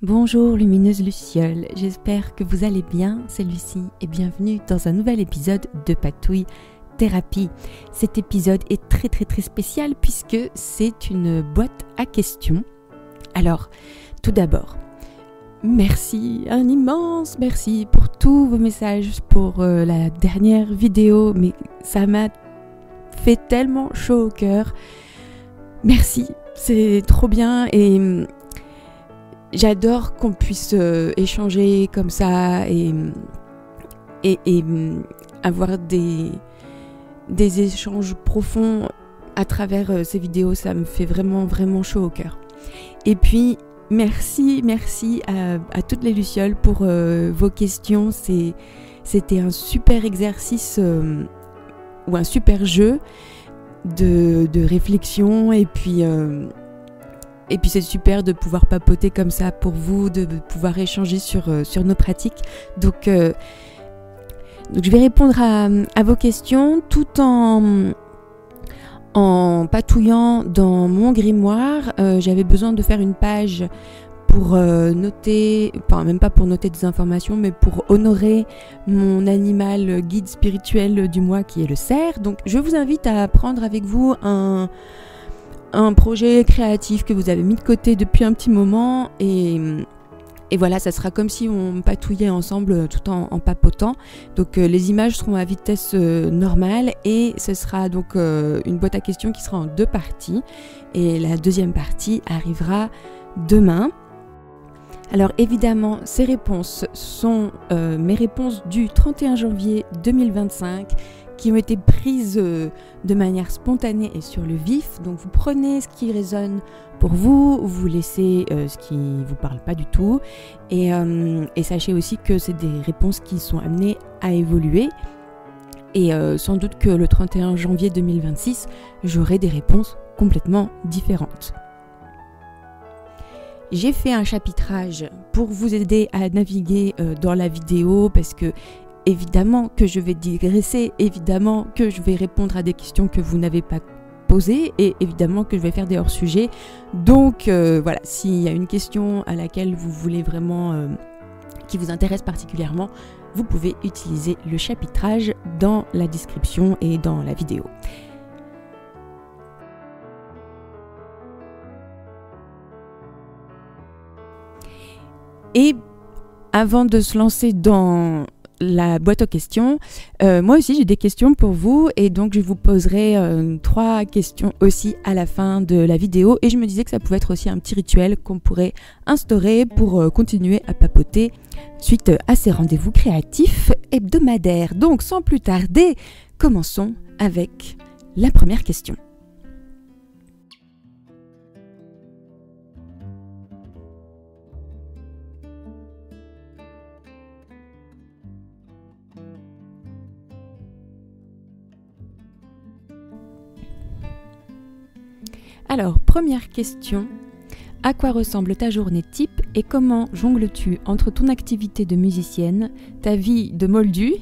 Bonjour lumineuse Lucioles, j'espère que vous allez bien, c'est Lucie et bienvenue dans un nouvel épisode de Patouille Thérapie. Cet épisode est très spécial puisque c'est une boîte à questions. Alors, tout d'abord, merci, un immense merci pour tous vos messages, pour la dernière vidéo, mais ça m'a fait tellement chaud au cœur. Merci, c'est trop bien et j'adore qu'on puisse échanger comme ça et avoir des échanges profonds à travers ces vidéos. Ça me fait vraiment chaud au cœur. Et puis, merci à toutes les Lucioles pour vos questions. C'était un super exercice ou un super jeu de réflexion et puis c'est super de pouvoir papoter comme ça pour vous, de pouvoir échanger sur nos pratiques. Donc je vais répondre à vos questions tout en patouillant dans mon grimoire. J'avais besoin de faire une page pour noter, enfin même pas pour noter des informations, mais pour honorer mon animal guide spirituel du mois qui est le cerf. Donc je vous invite à prendre avec vous un projet créatif que vous avez mis de côté depuis un petit moment et voilà, ça sera comme si on patouillait ensemble tout en papotant. Donc les images seront à vitesse normale et ce sera donc une boîte à questions qui sera en 2 parties et la deuxième partie arrivera demain. Alors évidemment, ces réponses sont mes réponses du 31 janvier 2025 qui ont été prises de manière spontanée et sur le vif. Donc vous prenez ce qui résonne pour vous, vous laissez ce qui ne vous parle pas du tout. Et sachez aussi que c'est des réponses qui sont amenées à évoluer. Et sans doute que le 31 janvier 2026, j'aurai des réponses complètement différentes. J'ai fait un chapitrage pour vous aider à naviguer dans la vidéo parce que évidemment que je vais digresser, évidemment que je vais répondre à des questions que vous n'avez pas posées et évidemment que je vais faire des hors-sujets. Donc voilà, s'il y a une question à laquelle vous voulez vraiment, qui vous intéresse particulièrement, vous pouvez utiliser le chapitrage dans la description et dans la vidéo. Et avant de se lancer dans la boîte aux questions, moi aussi j'ai des questions pour vous et donc je vous poserai 3 questions aussi à la fin de la vidéo et je me disais que ça pouvait être aussi un petit rituel qu'on pourrait instaurer pour continuer à papoter suite à ces rendez-vous créatifs hebdomadaires. Donc sans plus tarder, commençons avec la première question. Alors, première question, à quoi ressemble ta journée type et comment jongles-tu entre ton activité de musicienne, ta vie de moldue,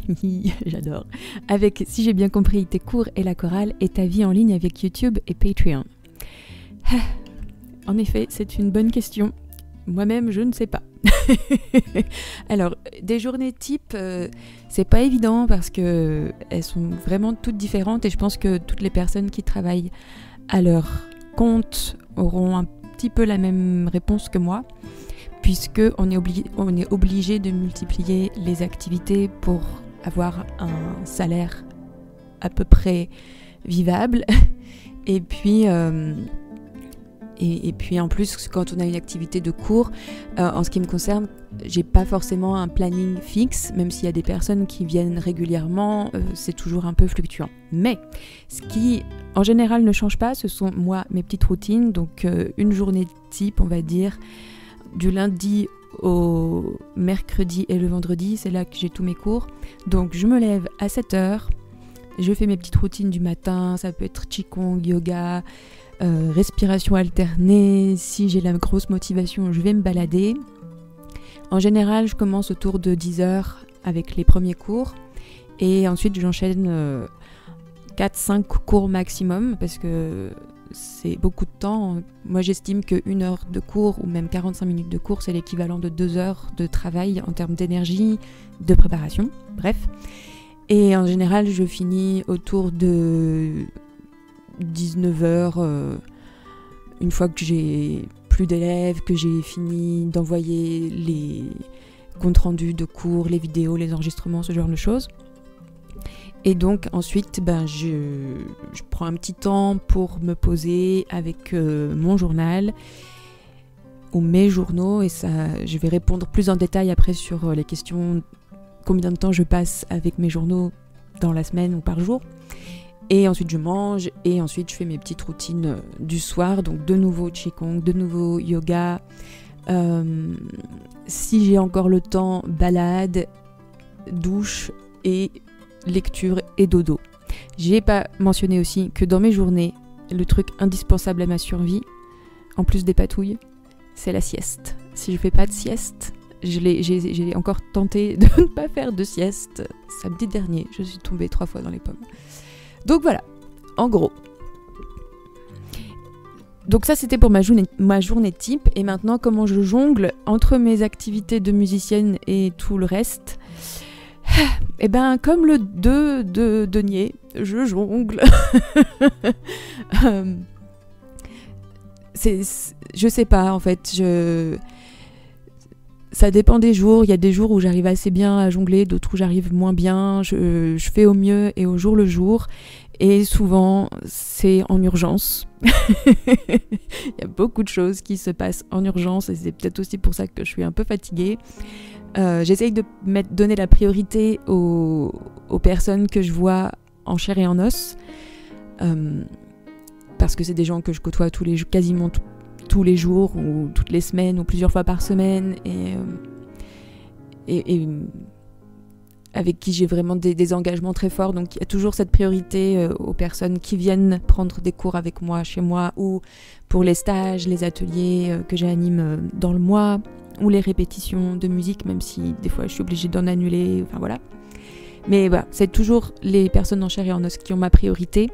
j'adore, avec, si j'ai bien compris, tes cours et la chorale, et ta vie en ligne avec YouTube et Patreon? En effet, c'est une bonne question. Moi-même, je ne sais pas. Alors, des journées type, c'est pas évident parce que elles sont vraiment toutes différentes et je pense que toutes les personnes qui travaillent à leur compte auront un petit peu la même réponse que moi, puisque on est obligé de multiplier les activités pour avoir un salaire à peu près vivable. Et puis en plus, quand on a une activité de cours, en ce qui me concerne, j'ai pas forcément un planning fixe, même s'il y a des personnes qui viennent régulièrement, c'est toujours un peu fluctuant. Mais ce qui, en général, ne change pas, ce sont mes petites routines. Donc une journée type, on va dire, du lundi au mercredi et le vendredi, c'est là que j'ai tous mes cours. Donc je me lève à 7h, je fais mes petites routines du matin, ça peut être Qigong, yoga, respiration alternée. Si j'ai la grosse motivation, je vais me balader. En général, je commence autour de 10h avec les premiers cours et ensuite j'enchaîne 4-5 cours maximum parce que c'est beaucoup de temps. Moi, j'estime qu'une heure de cours ou même 45 minutes de cours, c'est l'équivalent de 2 heures de travail en termes d'énergie, de préparation, bref. Et en général, je finis autour de 19h, une fois que j'ai plus d'élèves, que j'ai fini d'envoyer les comptes rendus de cours, les vidéos, les enregistrements, ce genre de choses. Et donc ensuite, je prends un petit temps pour me poser avec mon journal ou mes journaux, et ça, je vais répondre plus en détail après sur les questions, combien de temps je passe avec mes journaux dans la semaine ou par jour. Et ensuite je mange, et ensuite je fais mes petites routines du soir, donc de nouveau Qigong, de nouveau yoga. Si j'ai encore le temps, balade, douche et lecture et dodo. J'ai pas mentionné aussi que dans mes journées, le truc indispensable à ma survie, en plus des patouilles, c'est la sieste. Si je fais pas de sieste, j'ai encore tenté de ne pas faire de sieste. Samedi dernier, je suis tombée 3 fois dans les pommes. Donc voilà, en gros. Donc ça, c'était pour ma journée type. Et maintenant, comment je jongle entre mes activités de musicienne et tout le reste. Eh ben, comme le 2 de denier, je jongle. Je sais pas, en fait. Ça dépend des jours. Il y a des jours où j'arrive assez bien à jongler, d'autres où j'arrive moins bien. Je fais au mieux et au jour le jour. Et souvent, c'est en urgence. Il y a beaucoup de choses qui se passent en urgence, et c'est peut-être aussi pour ça que je suis un peu fatiguée. J'essaye de donner la priorité aux personnes que je vois en chair et en os, parce que c'est des gens que je côtoie quasiment tous les jours, ou toutes les semaines, ou plusieurs fois par semaine, et avec qui j'ai vraiment des engagements très forts. Donc il y a toujours cette priorité aux personnes qui viennent prendre des cours avec moi chez moi, ou pour les stages, les ateliers que j'anime dans le mois, ou les répétitions de musique, même si des fois je suis obligée d'en annuler, enfin voilà. Mais voilà, c'est toujours les personnes en chair et en os qui ont ma priorité.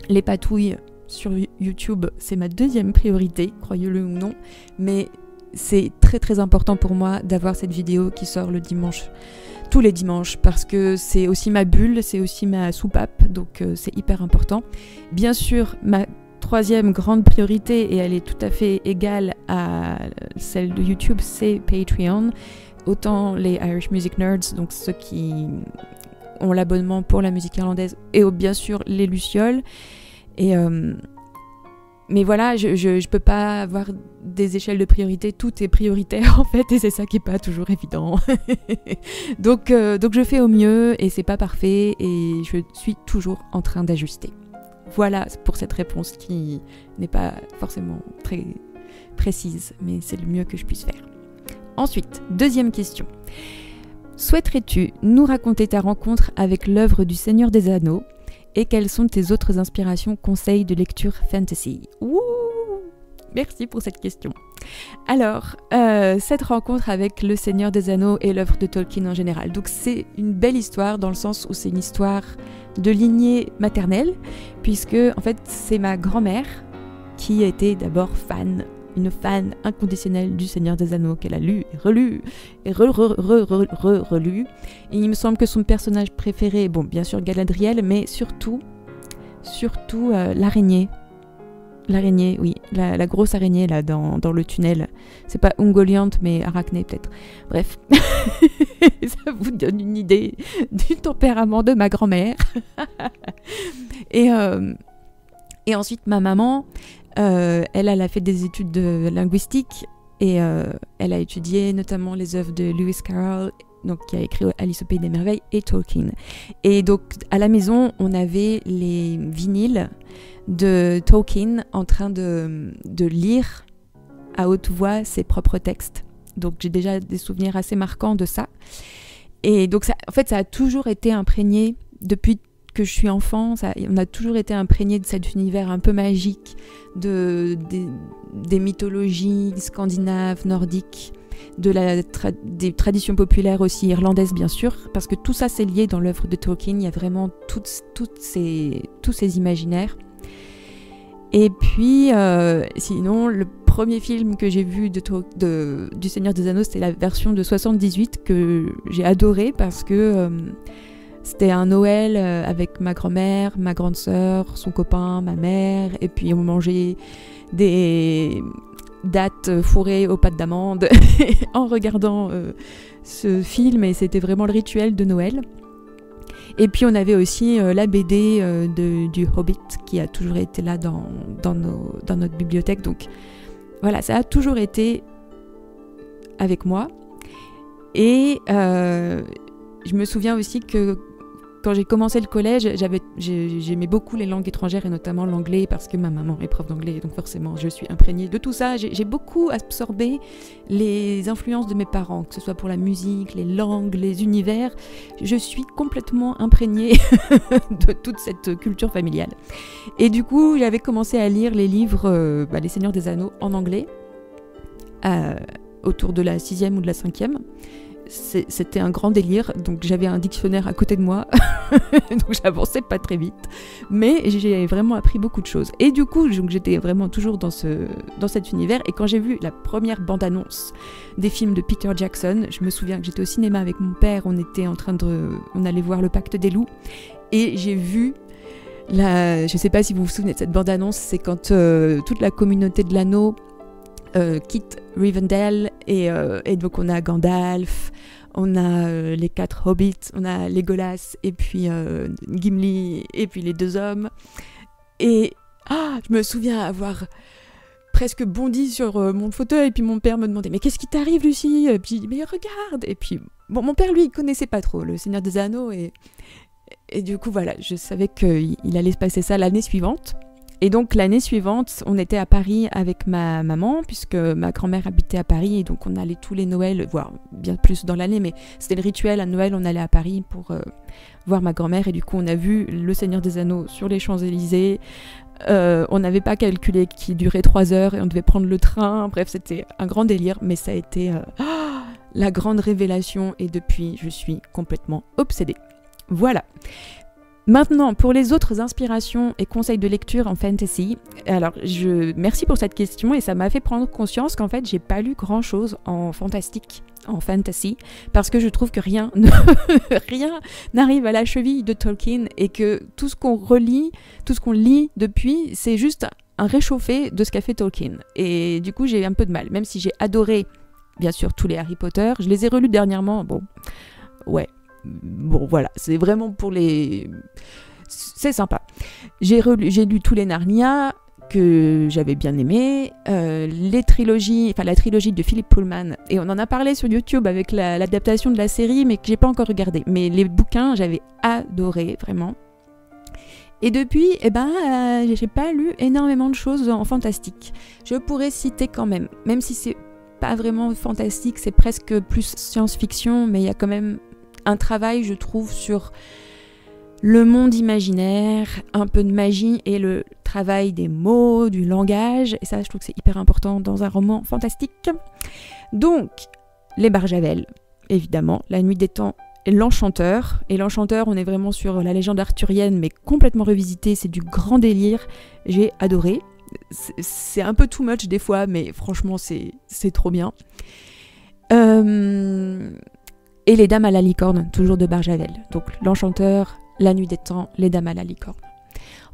Les patouilles sur YouTube, c'est ma deuxième priorité, croyez-le ou non, mais c'est très très important pour moi d'avoir cette vidéo qui sort le dimanche, tous les dimanches, parce que c'est aussi ma bulle, c'est aussi ma soupape, donc c'est hyper important. Bien sûr, ma troisième grande priorité, et elle est tout à fait égale à celle de YouTube, c'est Patreon. Autant les Irish Music Nerds, donc ceux qui ont l'abonnement pour la musique irlandaise, et bien sûr les Lucioles. Mais voilà, je peux pas avoir des échelles de priorité, tout est prioritaire en fait, et c'est ça qui est pas toujours évident. donc je fais au mieux, et c'est pas parfait, et je suis toujours en train d'ajuster. Voilà pour cette réponse qui n'est pas forcément très précise, mais c'est le mieux que je puisse faire. Ensuite, deuxième question. Souhaiterais-tu nous raconter ta rencontre avec l'œuvre du Seigneur des Anneaux, et quelles sont tes autres inspirations, conseils de lecture fantasy? Ouh, merci pour cette question. Alors, cette rencontre avec le Seigneur des Anneaux et l'œuvre de Tolkien en général. Donc c'est une belle histoire dans le sens où c'est une histoire de lignée maternelle, puisque en fait c'est ma grand-mère qui était d'abord une fan inconditionnelle du Seigneur des Anneaux, qu'elle a lu et relu et relu. Et il me semble que son personnage préféré, bon bien sûr Galadriel, mais surtout l'araignée. L'araignée, oui, la grosse araignée là dans le tunnel. C'est pas Ungoliant, mais Arachné peut-être. Bref, ça vous donne une idée du tempérament de ma grand-mère. Et ensuite ma maman, elle a fait des études de linguistique, et elle a étudié notamment les œuvres de Lewis Carroll, donc qui a écrit Alice au Pays des Merveilles, et Tolkien. Et donc à la maison, on avait les vinyles de Tolkien en train de lire à haute voix ses propres textes. Donc j'ai déjà des souvenirs assez marquants de ça. Et donc ça, en fait, ça a toujours été imprégné depuis que je suis enfant. On a toujours été imprégné de cet univers un peu magique, des mythologies scandinaves, nordiques, des traditions populaires aussi irlandaises bien sûr, parce que tout ça c'est lié dans l'œuvre de Tolkien. Il y a vraiment tous ces imaginaires. Et puis, sinon, le premier film que j'ai vu du Seigneur des Anneaux, c'était la version de 78 que j'ai adoré parce que c'était un Noël avec ma grand-mère, ma grande sœur, son copain, ma mère, et puis on mangeait des dattes fourrées aux pâtes d'amande en regardant ce film, et c'était vraiment le rituel de Noël. Et puis on avait aussi la BD du Hobbit qui a toujours été là dans notre bibliothèque. Donc voilà, ça a toujours été avec moi. Et je me souviens aussi que quand j'ai commencé le collège, j'aimais beaucoup les langues étrangères et notamment l'anglais parce que ma maman est prof d'anglais, donc forcément je suis imprégnée de tout ça. J'ai beaucoup absorbé les influences de mes parents, que ce soit pour la musique, les langues, les univers. Je suis complètement imprégnée de toute cette culture familiale. Et du coup, j'avais commencé à lire les livres Les Seigneurs des Anneaux en anglais autour de la 6e ou de la 5e. C'était un grand délire, donc j'avais un dictionnaire à côté de moi, donc j'avançais pas très vite, mais j'ai vraiment appris beaucoup de choses. Et du coup, j'étais vraiment toujours dans cet univers, et quand j'ai vu la première bande-annonce des films de Peter Jackson, je me souviens que j'étais au cinéma avec mon père, on allait voir Le Pacte des Loups, et j'ai vu je sais pas si vous vous souvenez de cette bande-annonce, c'est quand toute la communauté de l'anneau quitte Rivendell et donc on a Gandalf, on a les 4 hobbits, on a Legolas et puis Gimli et puis les 2 hommes, et je me souviens avoir presque bondi sur mon fauteuil, et puis mon père me demandait mais qu'est-ce qui t'arrive Lucie, et puis mais regarde, et puis bon, mon père lui il connaissait pas trop le Seigneur des Anneaux, et du coup voilà, je savais qu'il allait se passer ça l'année suivante. Et donc l'année suivante, on était à Paris avec ma maman, puisque ma grand-mère habitait à Paris, et donc on allait tous les Noëls, voire bien plus dans l'année, mais c'était le rituel, à Noël on allait à Paris pour voir ma grand-mère, et du coup on a vu Le Seigneur des Anneaux sur les Champs-Élysées. On n'avait pas calculé qu'il durait 3 heures et on devait prendre le train, bref c'était un grand délire, mais ça a été la grande révélation, et depuis je suis complètement obsédée. Voilà. Maintenant, pour les autres inspirations et conseils de lecture en fantasy, alors merci pour cette question, et ça m'a fait prendre conscience qu'en fait j'ai pas lu grand chose en fantastique, en fantasy, parce que je trouve que rien n'arrive à la cheville de Tolkien, et que tout ce qu'on relit, tout ce qu'on lit depuis, c'est juste un réchauffé de ce qu'a fait Tolkien. Et du coup j'ai un peu de mal, même si j'ai adoré bien sûr tous les Harry Potter, je les ai relus dernièrement, bon voilà, c'est vraiment pour les... C'est sympa. J'ai lu tous les Narnia que j'avais bien aimé, la trilogie de Philip Pullman, et on en a parlé sur YouTube avec l'adaptation de la série, mais que j'ai pas encore regardé. Mais les bouquins, j'avais adoré, vraiment. Et depuis, j'ai pas lu énormément de choses en fantastique. Je pourrais citer quand même si c'est pas vraiment fantastique, c'est presque plus science-fiction, mais il y a quand même un travail, je trouve, sur le monde imaginaire, un peu de magie et le travail des mots, du langage, et ça je trouve que c'est hyper important dans un roman fantastique. Donc, les Barjavel, évidemment, La Nuit des Temps et L'Enchanteur. Et L'Enchanteur, on est vraiment sur la légende arthurienne, mais complètement revisitée, c'est du grand délire, j'ai adoré. C'est un peu too much des fois, mais franchement c'est trop bien. Et Les Dames à la licorne, toujours de Barjavel. Donc L'Enchanteur, La Nuit des Temps, Les Dames à la licorne.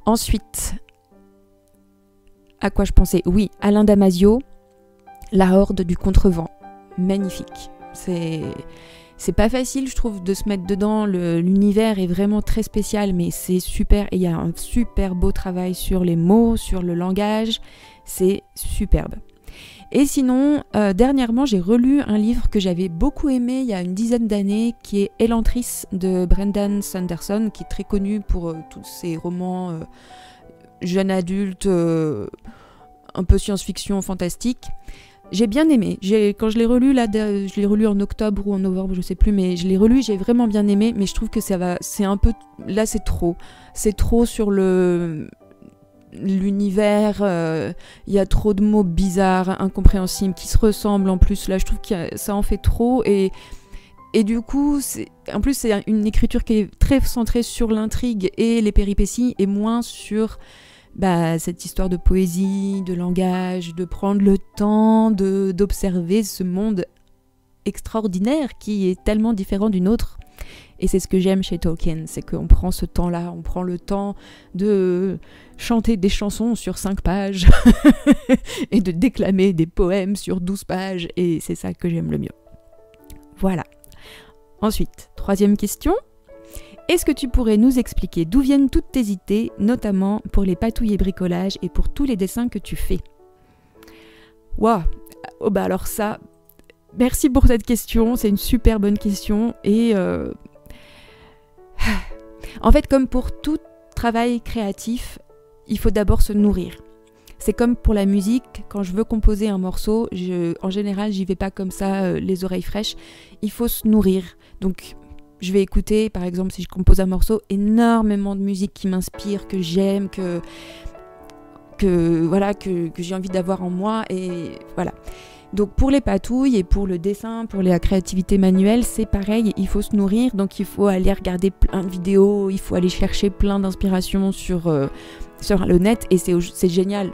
Ensuite, à quoi je pensais ? Oui, Alain Damasio, La Horde du Contrevent. Magnifique. C'est pas facile, je trouve, de se mettre dedans. L'univers est vraiment très spécial, mais c'est super. Et il y a un super beau travail sur les mots, sur le langage. C'est superbe. Et sinon, dernièrement, j'ai relu un livre que j'avais beaucoup aimé il y a une dizaine d'années, qui est Elantris de Brandon Sanderson, qui est très connu pour tous ses romans jeunes adultes, un peu science-fiction, fantastique. J'ai bien aimé. Quand je l'ai relu, je l'ai relu en octobre ou en novembre, je sais plus, mais je l'ai relu, j'ai vraiment bien aimé, mais je trouve que c'est un peu... Là, c'est trop. C'est trop sur l'univers, il y a trop de mots bizarres, incompréhensibles, qui se ressemblent en plus. Là, je trouve que ça en fait trop, et du coup, en plus, c'est une écriture qui est très centrée sur l'intrigue et les péripéties, et moins sur cette histoire de poésie, de langage, de prendre le temps d'observer ce monde extraordinaire qui est tellement différent d'une autre. Et c'est ce que j'aime chez Tolkien, c'est qu'on prend ce temps-là, on prend le temps de chanter des chansons sur 5 pages et de déclamer des poèmes sur 12 pages, et c'est ça que j'aime le mieux. Voilà. Ensuite, 3e question. Est-ce que tu pourrais nous expliquer d'où viennent toutes tes idées, notamment pour les patouilles et bricolages et pour tous les dessins que tu fais? Waouh! Oh alors ça, merci pour cette question, c'est une super bonne question. Et en fait, comme pour tout travail créatif, il faut d'abord se nourrir. C'est comme pour la musique, quand je veux composer un morceau, en général, j'y vais pas comme ça, les oreilles fraîches. Il faut se nourrir. Donc, je vais écouter, par exemple, si je compose un morceau, énormément de musique qui m'inspire, que j'aime, que j'ai envie d'avoir en moi, et voilà. Donc pour les patouilles et pour le dessin, pour la créativité manuelle, c'est pareil, il faut se nourrir, donc il faut aller regarder plein de vidéos, il faut aller chercher plein d'inspiration sur le net, et c'est génial.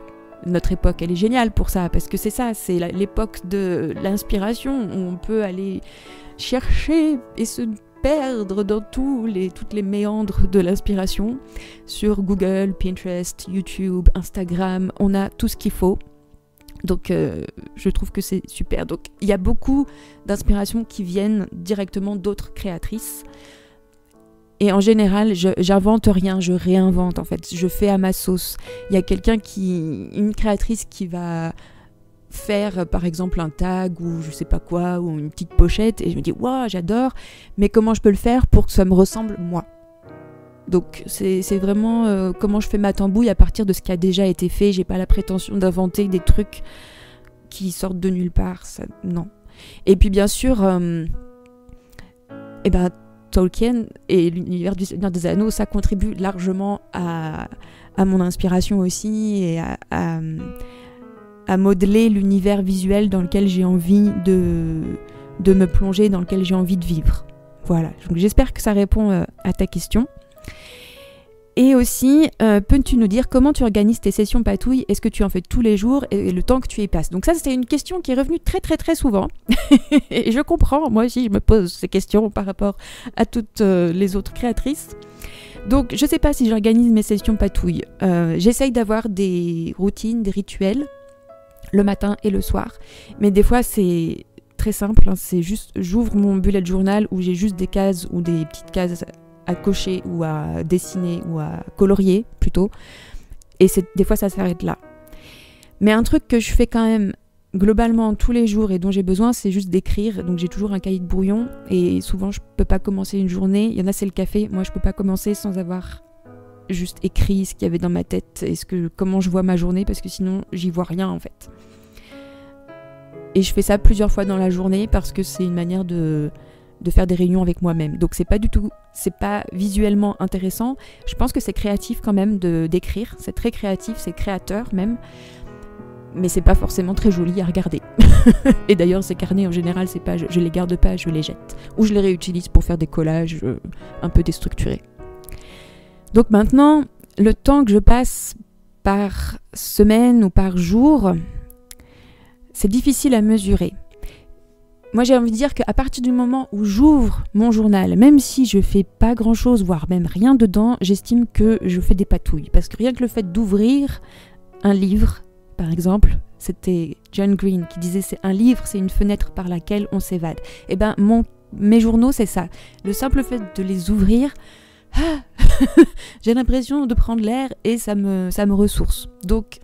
Notre époque, elle est géniale pour ça, parce que c'est ça, c'est l'époque de l'inspiration, où on peut aller chercher et se perdre dans toutes les méandres de l'inspiration. Sur Google, Pinterest, YouTube, Instagram, on a tout ce qu'il faut. Donc je trouve que c'est super. Donc il y a beaucoup d'inspirations qui viennent directement d'autres créatrices. Et en général, j'invente rien, je réinvente en fait. Je fais à ma sauce. Il y a une créatrice qui va faire par exemple un tag ou je sais pas quoi, ou une petite pochette, et je me dis waouh, j'adore, mais comment je peux le faire pour que ça me ressemble moi? Donc c'est vraiment comment je fais ma tambouille à partir de ce qui a déjà été fait. J'ai pas la prétention d'inventer des trucs qui sortent de nulle part, ça, non. Et puis bien sûr, Tolkien et l'univers du Seigneur des Anneaux, ça contribue largement à mon inspiration aussi, et à modeler l'univers visuel dans lequel j'ai envie de me plonger, dans lequel j'ai envie de vivre. Voilà, donc j'espère que ça répond à ta question. Et aussi, peux-tu nous dire comment tu organises tes sessions patouilles? Est-ce que tu en fais tous les jours et le temps que tu y passes? Donc ça, c'était une question qui est revenue très très très souvent. Et je comprends, moi aussi, je me pose ces questions par rapport à toutes les autres créatrices. Donc, je sais pas si j'organise mes sessions patouilles. J'essaye d'avoir des routines, des rituels, le matin et le soir. Mais des fois, c'est très simple. Hein, c'est juste, j'ouvre mon bullet journal où j'ai juste des cases ou des petites cases à cocher ou à dessiner ou à colorier plutôt. Et des fois, ça s'arrête là. Mais un truc que je fais quand même globalement tous les jours et dont j'ai besoin, c'est juste d'écrire. Donc j'ai toujours un cahier de brouillon et souvent je peux pas commencer une journée. Il y en a, c'est le café. Moi, je peux pas commencer sans avoir juste écrit ce qu'il y avait dans ma tête et comment je vois ma journée, parce que sinon j'y vois rien en fait. Et je fais ça plusieurs fois dans la journée parce que c'est une manière de faire des réunions avec moi-même. Donc c'est pas visuellement intéressant. Je pense que c'est créatif quand même d'écrire. C'est très créatif, c'est créateur même. Mais c'est pas forcément très joli à regarder. Et d'ailleurs, ces carnets en général, je les garde pas, je les jette. Ou je les réutilise pour faire des collages un peu déstructurés. Donc maintenant, le temps que je passe par semaine ou par jour, c'est difficile à mesurer. Moi, j'ai envie de dire qu'à partir du moment où j'ouvre mon journal, même si je fais pas grand-chose, voire même rien dedans, j'estime que je fais des patouilles. Parce que rien que le fait d'ouvrir un livre, par exemple, c'était John Green qui disait « un livre, c'est une fenêtre par laquelle on s'évade ». Eh ben, mes journaux, c'est ça. Le simple fait de les ouvrir, j'ai l'impression de prendre l'air et ça me ressource. Donc,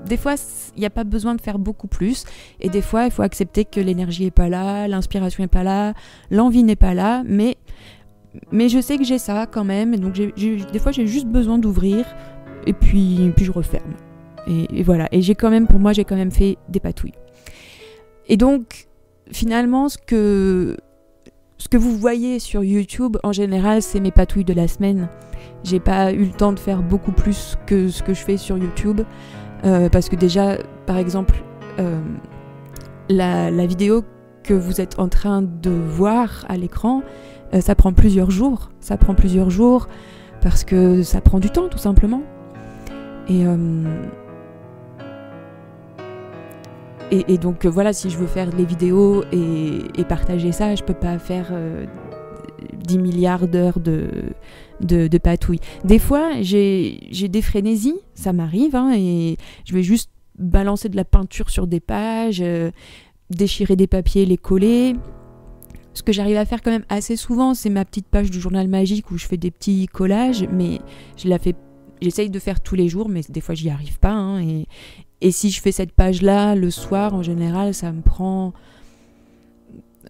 des fois, il n'y a pas besoin de faire beaucoup plus. Et des fois, il faut accepter que l'énergie n'est pas là, l'inspiration n'est pas là, l'envie n'est pas là. Mais je sais que j'ai ça quand même. Et donc, des fois, j'ai juste besoin d'ouvrir et puis je referme. Et voilà. Et pour moi, j'ai quand même fait des patouilles. Et donc, finalement, ce que vous voyez sur YouTube, en général, c'est mes patouilles de la semaine. J'ai pas eu le temps de faire beaucoup plus que ce que je fais sur YouTube. Parce que déjà, par exemple, la vidéo que vous êtes en train de voir à l'écran, ça prend plusieurs jours. Ça prend plusieurs jours parce que ça prend du temps, tout simplement. Et donc voilà, si je veux faire les vidéos et partager ça, je peux pas faire 10 milliards d'heures de patouille. Des fois, j'ai des frénésies, ça m'arrive, hein, et je vais juste balancer de la peinture sur des pages, déchirer des papiers, les coller. Ce que j'arrive à faire quand même assez souvent, c'est ma petite page du journal magique où je fais des petits collages, mais j'essaye de faire tous les jours, mais des fois j'y arrive pas, hein, et si je fais cette page-là le soir, en général, ça me prend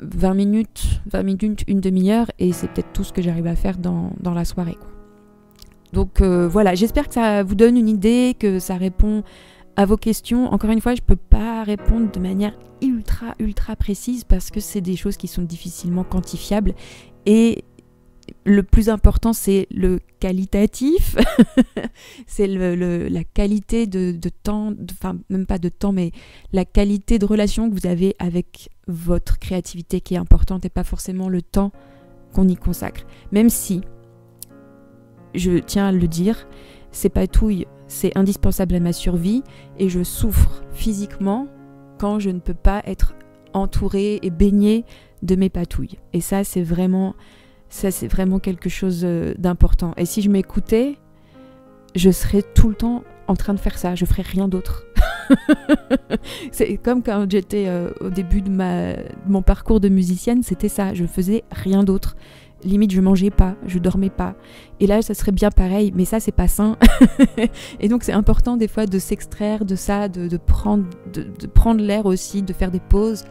20 minutes, une demi-heure, et c'est peut-être tout ce que j'arrive à faire dans la soirée, quoi. Donc voilà, j'espère que ça vous donne une idée, que ça répond à vos questions. Encore une fois, je ne peux pas répondre de manière ultra précise parce que c'est des choses qui sont difficilement quantifiables, et le plus important, c'est le qualitatif. C'est la qualité de temps, enfin même pas de temps, mais la qualité de relation que vous avez avec votre créativité qui est importante, et pas forcément le temps qu'on y consacre. Même si, je tiens à le dire, ces patouilles, c'est indispensable à ma survie, et je souffre physiquement quand je ne peux pas être entourée et baignée de mes patouilles. Et ça, c'est vraiment quelque chose d'important. Et si je m'écoutais, je serais tout le temps en train de faire ça. Je ferais rien d'autre. C'est comme quand j'étais au début de mon parcours de musicienne, c'était ça. Je faisais rien d'autre. Limite, je mangeais pas, je dormais pas. Et là, ça serait bien pareil, mais ça, c'est pas sain. Et donc, c'est important des fois de s'extraire de ça, de prendre l'air aussi, de faire des pauses,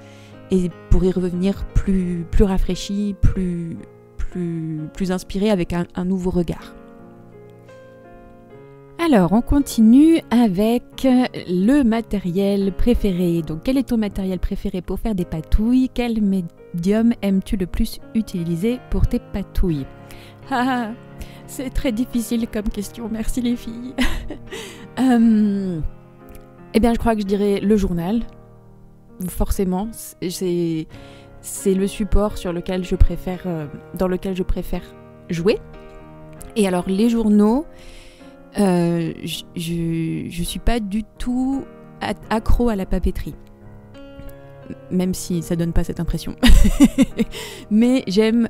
et pour y revenir plus rafraîchi, plus inspiré, avec un nouveau regard. Alors, on continue avec le matériel préféré. Donc, quel est ton matériel préféré pour faire des patouilles ? Quel médium aimes-tu le plus utiliser pour tes patouilles ? C'est très difficile comme question, merci les filles. Eh bien, je crois que je dirais le journal. Forcément, c'est le support dans lequel je préfère jouer. Et alors, les journaux, je suis pas du tout accro à la papeterie, même si ça donne pas cette impression. Mais j'aime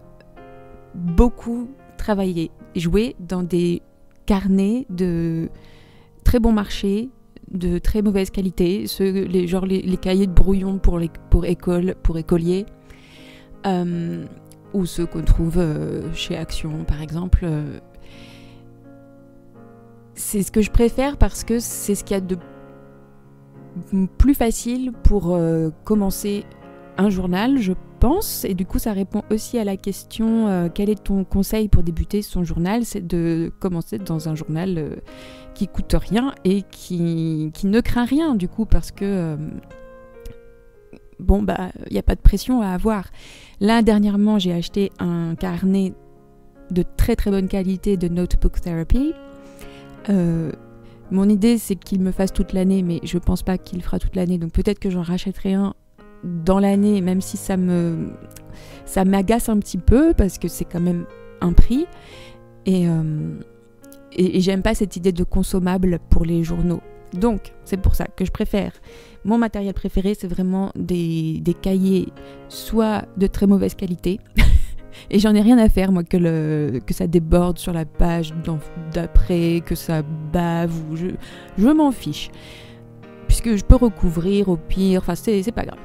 beaucoup travailler, jouer dans des carnets de très bon marché, de très mauvaise qualité, les cahiers de brouillon pour écoliers, ou ceux qu'on trouve chez Action par exemple. C'est ce que je préfère parce que c'est ce qu'il y a de plus facile pour commencer un journal, je pense. Et du coup, ça répond aussi à la question quel est ton conseil pour débuter son journal ? C'est de commencer dans un journal qui coûte rien et qui ne craint rien, du coup, parce que il n'y a pas de pression à avoir. Là, dernièrement, j'ai acheté un carnet de très très bonne qualité de Notebook Therapy. Mon idée, c'est qu'il me fasse toute l'année, mais je pense pas qu'il fera toute l'année, donc peut-être que j'en rachèterai un dans l'année, même si ça m'agace un petit peu parce que c'est quand même un prix, et j'aime pas cette idée de consommable pour les journaux. Donc c'est pour ça que je préfère, mon matériel préféré, c'est vraiment des cahiers soit de très mauvaise qualité et j'en ai rien à faire, moi, que ça déborde sur la page d'après, que ça bave, ou je m'en fiche, puisque je peux recouvrir au pire, enfin c'est pas grave.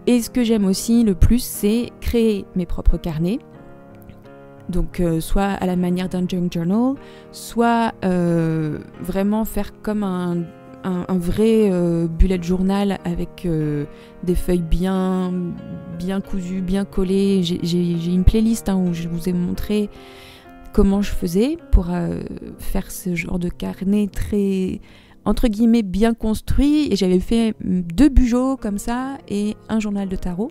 Et ce que j'aime aussi le plus, c'est créer mes propres carnets, donc soit à la manière d'un junk journal, soit vraiment faire comme un vrai bullet journal avec des feuilles bien cousues, bien collées. J'ai une playlist où je vous ai montré comment je faisais pour faire ce genre de carnet très, entre guillemets, bien construit. Et j'avais fait 2 bujots comme ça et un journal de tarot.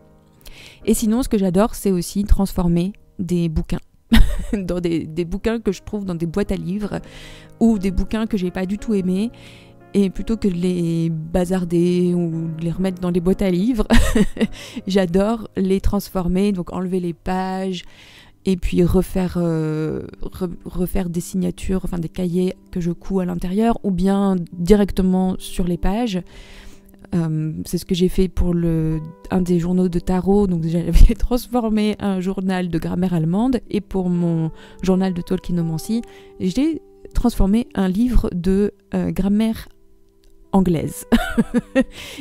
Et sinon, ce que j'adore, c'est aussi transformer des bouquins dans des bouquins que je trouve dans des boîtes à livres, ou des bouquins que j'ai pas du tout aimés. Et plutôt que de les bazarder ou de les remettre dans les boîtes à livres, j'adore les transformer, donc enlever les pages, et puis refaire des signatures, enfin des cahiers que je couds à l'intérieur, ou bien directement sur les pages. C'est ce que j'ai fait pour un des journaux de tarot, donc j'avais transformé un journal de grammaire allemande, et pour mon journal de Tolkienomancie, j'ai transformé un livre de grammaire anglaise.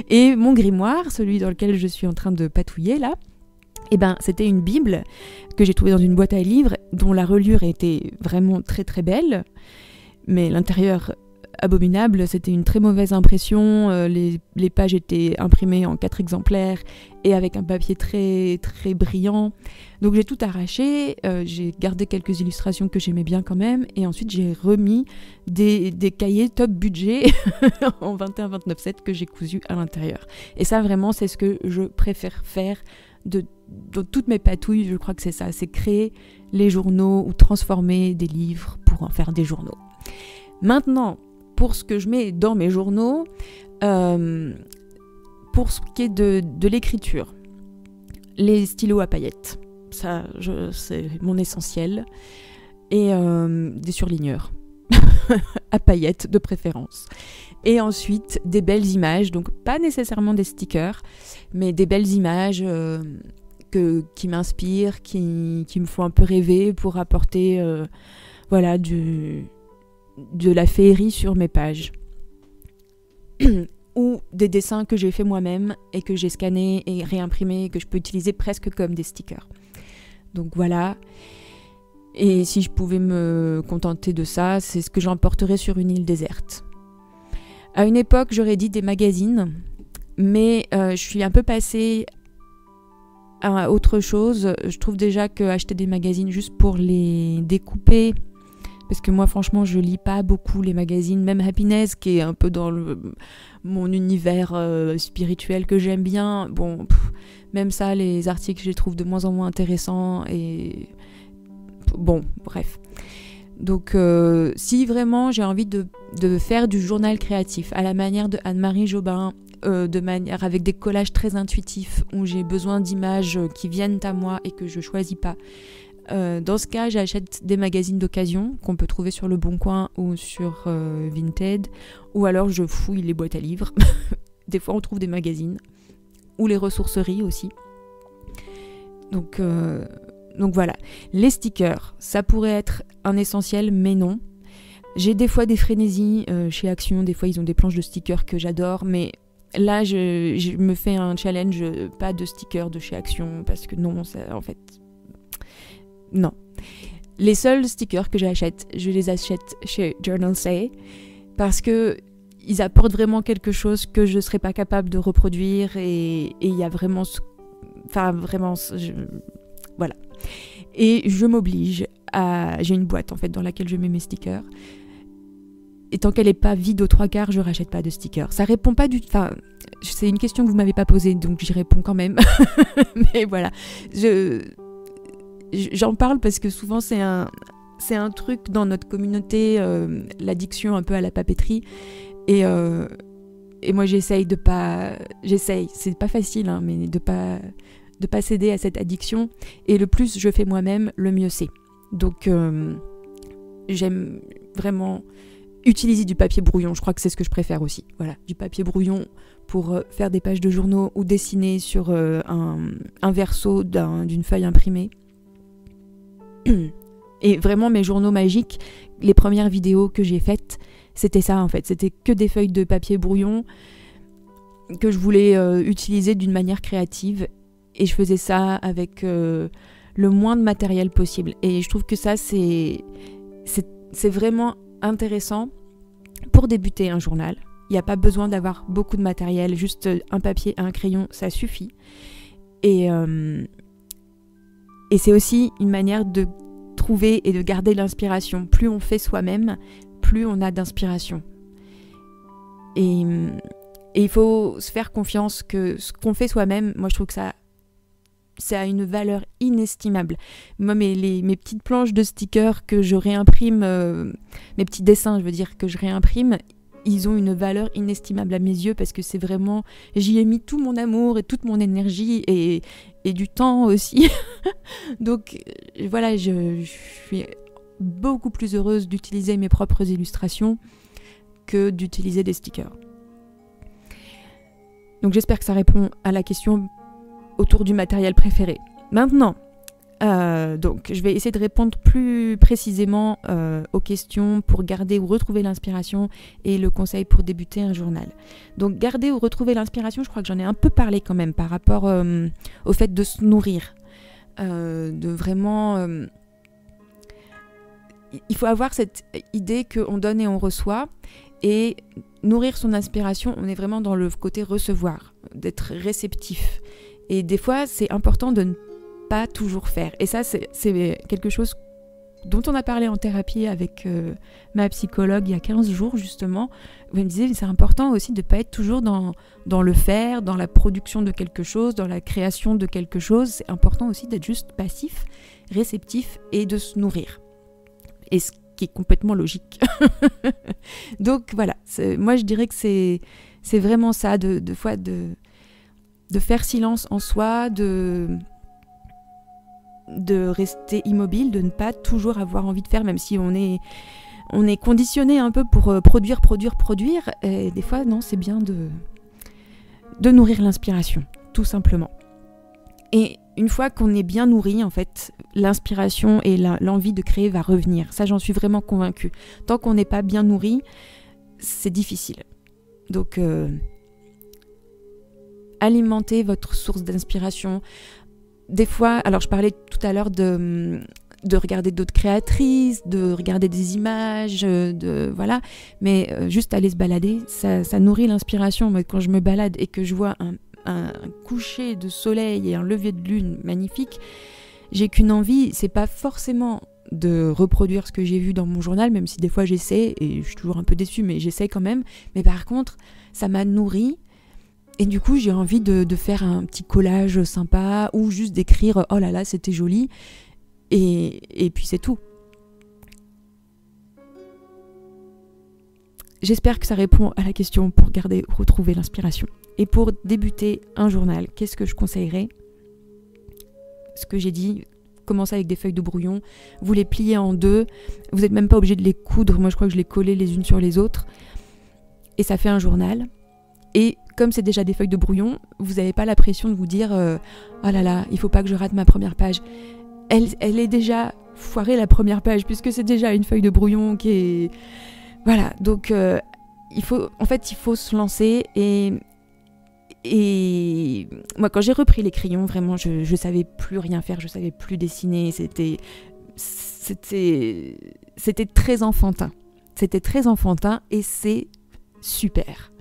Et mon grimoire, celui dans lequel je suis en train de patouiller là, eh ben, c'était une Bible que j'ai trouvée dans une boîte à livres, dont la reliure était vraiment très très belle, mais l'intérieur abominable. C'était une très mauvaise impression, les pages étaient imprimées en 4 exemplaires et avec un papier très très brillant. Donc j'ai tout arraché, j'ai gardé quelques illustrations que j'aimais bien quand même, et ensuite j'ai remis des cahiers top budget en 21-29/7 que j'ai cousus à l'intérieur. Et ça vraiment c'est ce que je préfère faire de toutes mes patouilles. Je crois que c'est ça, c'est créer les journaux ou transformer des livres pour en faire des journaux. Maintenant, pour ce que je mets dans mes journaux, pour ce qui est de l'écriture, les stylos à paillettes, ça c'est mon essentiel, et des surligneurs à paillettes de préférence. Et ensuite des belles images, donc pas nécessairement des stickers, mais des belles images qui m'inspirent, qui me font un peu rêver pour apporter voilà, de la féerie sur mes pages. Ou des dessins que j'ai fait moi-même et que j'ai scannés et réimprimés et que je peux utiliser presque comme des stickers. Donc voilà. Et si je pouvais me contenter de ça, c'est ce que j'emporterais sur une île déserte. À une époque, j'aurais dit des magazines, mais je suis un peu passée à autre chose. Je trouve déjà qu'acheter des magazines juste pour les découper, parce que moi franchement je lis pas beaucoup les magazines, même Happiness qui est un peu dans mon univers spirituel que j'aime bien, bon, même ça, les articles je les trouve de moins en moins intéressants, et bon, bref. Donc si vraiment j'ai envie de faire du journal créatif à la manière de Anne-Marie Jobin, de manière avec des collages très intuitifs où j'ai besoin d'images qui viennent à moi et que je choisis pas, dans ce cas j'achète des magazines d'occasion qu'on peut trouver sur Le Bon Coin ou sur Vinted, ou alors je fouille les boîtes à livres. Des fois on trouve des magazines, ou les ressourceries aussi. Donc voilà, les stickers, ça pourrait être un essentiel, mais non. J'ai des fois des frénésies chez Action, des fois ils ont des planches de stickers que j'adore, mais là je me fais un challenge, pas de stickers de chez Action, parce que non, ça, en fait, non. Les seuls stickers que j'achète, je les achète chez Journal Say, parce que ils apportent vraiment quelque chose que je ne serais pas capable de reproduire, et il y a vraiment... Enfin, vraiment... Voilà. Et je m'oblige à... J'ai une boîte, en fait, dans laquelle je mets mes stickers. Et tant qu'elle n'est pas vide aux 3/4, je rachète pas de stickers. Ça répond pas du... Enfin, c'est une question que vous m'avez pas posée, donc j'y réponds quand même. Mais voilà. J'en parle parce que souvent, c'est un truc dans notre communauté, l'addiction un peu à la papeterie. Et moi, j'essaye, c'est pas facile, hein, mais de pas céder à cette addiction. Et le plus je fais moi-même, le mieux c'est. Donc, j'aime vraiment utiliser du papier brouillon. Je crois que c'est ce que je préfère aussi. Voilà, du papier brouillon pour faire des pages de journaux ou dessiner sur un verso d'une feuille imprimée. Et vraiment, mes journaux magiques, les premières vidéos que j'ai faites, c'était ça en fait. C'était que des feuilles de papier brouillon que je voulais utiliser d'une manière créative. Et je faisais ça avec le moins de matériel possible. Et je trouve que ça, c'est vraiment intéressant pour débuter un journal. Il n'y a pas besoin d'avoir beaucoup de matériel. Juste un papier et un crayon, ça suffit. Et c'est aussi une manière de trouver et de garder l'inspiration. Plus on fait soi-même, plus on a d'inspiration. Et il faut se faire confiance que ce qu'on fait soi-même, moi je trouve que ça a une valeur inestimable. Moi, mes petites planches de stickers que je réimprime, mes petits dessins, je veux dire, que je réimprime, ils ont une valeur inestimable à mes yeux parce que c'est vraiment, j'y ai mis tout mon amour et toute mon énergie et du temps aussi. Donc voilà, je suis beaucoup plus heureuse d'utiliser mes propres illustrations que d'utiliser des stickers. Donc j'espère que ça répond à la question autour du matériel préféré. Maintenant, donc je vais essayer de répondre plus précisément aux questions pour garder ou retrouver l'inspiration et le conseil pour débuter un journal. Donc garder ou retrouver l'inspiration, je crois que j'en ai un peu parlé quand même par rapport au fait de se nourrir, de vraiment... il faut avoir cette idée qu'on donne et on reçoit, et nourrir son inspiration, on est vraiment dans le côté recevoir, d'être réceptif. Et des fois, c'est important de ne pas toujours faire. Et ça, c'est quelque chose dont on a parlé en thérapie avec ma psychologue il y a 15 jours, justement, où elle me disait c'est important aussi de ne pas être toujours dans le faire, dans la production de quelque chose, dans la création de quelque chose. C'est important aussi d'être juste passif, réceptif et de se nourrir. Et ce qui est complètement logique. Donc voilà, moi je dirais que c'est vraiment ça, de faire silence en soi, de rester immobile, de ne pas toujours avoir envie de faire, même si on est conditionné un peu pour produire, et des fois non, c'est bien de nourrir l'inspiration, tout simplement. Et une fois qu'on est bien nourri, en fait, l'inspiration et l'envie de créer va revenir. Ça, j'en suis vraiment convaincue. Tant qu'on n'est pas bien nourri, c'est difficile. Donc, alimentez votre source d'inspiration. Des fois, alors je parlais tout à l'heure de regarder d'autres créatrices, de regarder des images, voilà. Mais juste aller se balader, ça nourrit l'inspiration. Moi, quand je me balade et que je vois un coucher de soleil et un lever de lune magnifique, j'ai qu'une envie, c'est pas forcément de reproduire ce que j'ai vu dans mon journal, même si des fois j'essaie, et je suis toujours un peu déçue, mais j'essaie quand même. Mais par contre, ça m'a nourri, et du coup j'ai envie de faire un petit collage sympa, ou juste d'écrire « Oh là là, c'était joli », et puis c'est tout. J'espère que ça répond à la question pour garder ou retrouver l'inspiration. Et pour débuter un journal, qu'est-ce que je conseillerais ? Ce que j'ai dit, commencez avec des feuilles de brouillon, vous les pliez en deux, vous n'êtes même pas obligé de les coudre, moi je crois que je les collais les unes sur les autres, et ça fait un journal. Et comme c'est déjà des feuilles de brouillon, vous n'avez pas la pression de vous dire oh là là, il faut pas que je rate ma première page. Elle est déjà foirée la première page, puisque c'est déjà une feuille de brouillon qui est... Voilà, donc il faut se lancer, et moi quand j'ai repris les crayons, vraiment je savais plus rien faire, je savais plus dessiner, c'était très enfantin. C'était très enfantin et c'est super.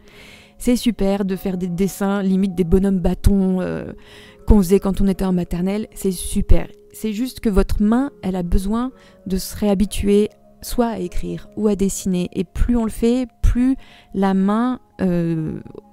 C'est super de faire des dessins, limite des bonhommes bâtons qu'on faisait quand on était en maternelle, c'est super. C'est juste que votre main, elle a besoin de se réhabituer soit à écrire ou à dessiner, et plus on le fait, plus la main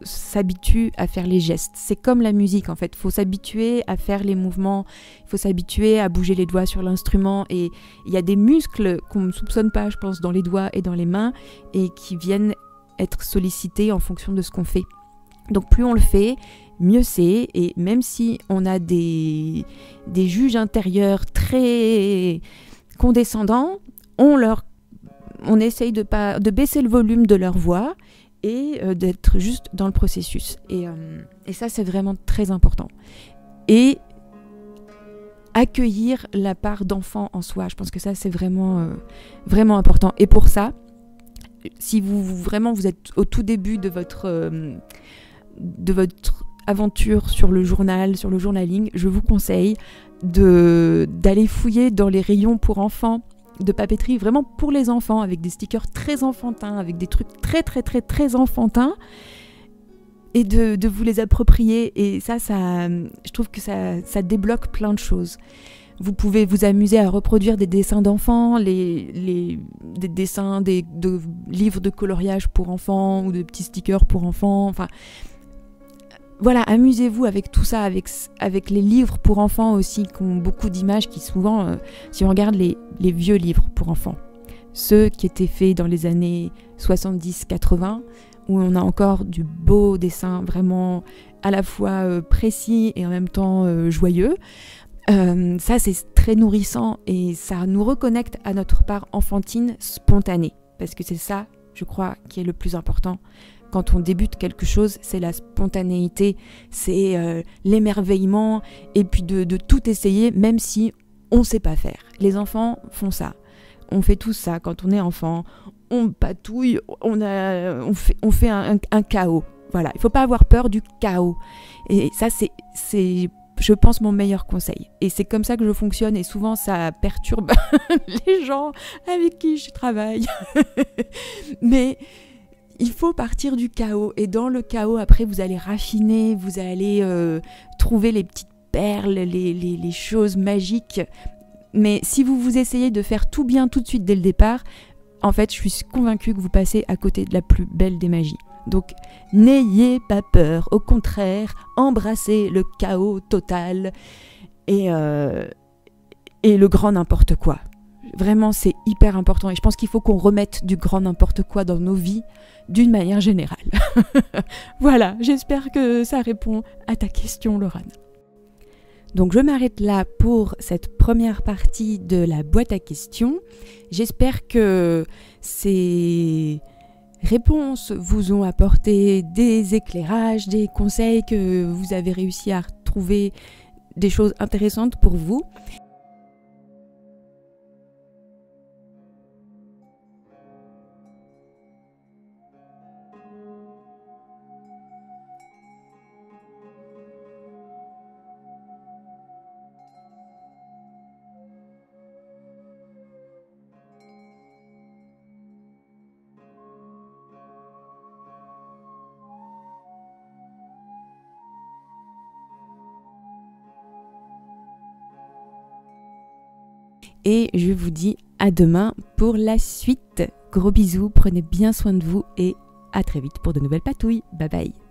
s'habitue à faire les gestes. C'est comme la musique en fait, il faut s'habituer à faire les mouvements, il faut s'habituer à bouger les doigts sur l'instrument, et il y a des muscles qu'on ne soupçonne pas, je pense, dans les doigts et dans les mains, et qui viennent être sollicités en fonction de ce qu'on fait. Donc plus on le fait, mieux c'est, et même si on a des juges intérieurs très condescendants, on essaye de baisser le volume de leur voix et d'être juste dans le processus. Et ça, c'est vraiment très important. Et accueillir la part d'enfant en soi, je pense que ça, c'est vraiment, vraiment important. Et pour ça, si vous êtes au tout début de votre aventure sur le journal, sur le journaling, je vous conseille d'aller fouiller dans les rayons pour enfants de papeterie, vraiment pour les enfants, avec des stickers très enfantins, avec des trucs très très très très enfantins, et de vous les approprier. Et ça je trouve que ça débloque plein de choses. Vous pouvez vous amuser à reproduire des dessins d'enfants, des dessins de livres de coloriage pour enfants, ou de petits stickers pour enfants, enfin... Voilà, amusez-vous avec tout ça, avec les livres pour enfants aussi, qui ont beaucoup d'images, qui souvent, si on regarde les vieux livres pour enfants, ceux qui étaient faits dans les années 70-80, où on a encore du beau dessin vraiment à la fois précis et en même temps joyeux. Ça, c'est très nourrissant et ça nous reconnecte à notre part enfantine spontanée. Parce que c'est ça, je crois, qui est le plus important. Quand on débute quelque chose, c'est la spontanéité, c'est l'émerveillement et puis de tout essayer, même si on ne sait pas faire. Les enfants font ça. On fait tout ça quand on est enfant. On patouille, on fait un chaos. Voilà, il ne faut pas avoir peur du chaos. Et ça, c'est, je pense, mon meilleur conseil. Et c'est comme ça que je fonctionne et souvent, ça perturbe les gens avec qui je travaille. Mais il faut partir du chaos. Et dans le chaos, après, vous allez raffiner, vous allez trouver les petites perles, les choses magiques. Mais si vous essayez de faire tout bien tout de suite dès le départ, en fait, je suis convaincue que vous passez à côté de la plus belle des magies. Donc, n'ayez pas peur. Au contraire, embrassez le chaos total et le grand n'importe quoi. Vraiment, c'est hyper important. Et je pense qu'il faut qu'on remette du grand n'importe quoi dans nos vies d'une manière générale. Voilà, j'espère que ça répond à ta question, Laurane. Donc je m'arrête là pour cette première partie de la boîte à questions. J'espère que ces réponses vous ont apporté des éclairages, des conseils, que vous avez réussi à trouver des choses intéressantes pour vous. Et je vous dis à demain pour la suite. Gros bisous, prenez bien soin de vous et à très vite pour de nouvelles patouilles. Bye bye.